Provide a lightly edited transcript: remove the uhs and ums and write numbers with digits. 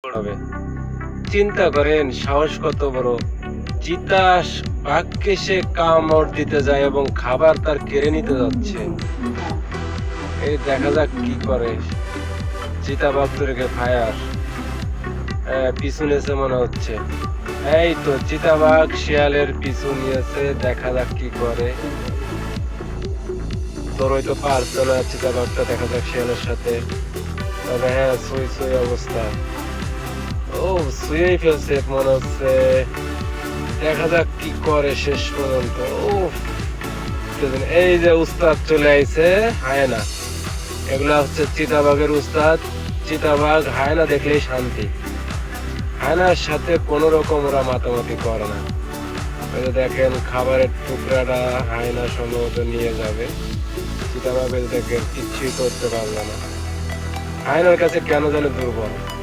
হবে। চিন্তা করেন সাহস কত বড়! চিতা বাঘকে সে কামড় দিতে যায় এবং খাবার তার কেড়ে নিতে যাচ্ছে। এই দেখা যাক কি করে। চিতাবাঘ তো রেখে ফায়ার। পিছু নিয়েছে মনে হচ্ছে। এই তো চিতাবাঘ শিয়ালের পিছু নিয়েছে, দেখা যাক কি করে। তোর হয়তো পারছে না চিতাবাঘটা, দেখা যাক শিয়ালের সাথে। তবে হ্যাঁ, সুই সুই অবস্থা। ও শুয়েই ফেলছে মনে হচ্ছে। দেখা যাক কি করে শেষ পর্যন্ত। উফ, এই যে উস্তাদ চলে আইছে হায়না। এগুলা হচ্ছে চিতাবাঘের উস্তাদ। চিতাবাঘ হায়না দেখলেই শান্তি। হায়নার সাথে কোন রকম ওরা মাতামাতি করে না। ওই যে দেখেন খাবারের টুকরাটা হায়না সম্ভবত নিয়ে যাবে। চিতাবাঘ দেখেন কিচ্ছুই করতে পারলো না। হায়নার কাছে কেন যেন দুর্বল।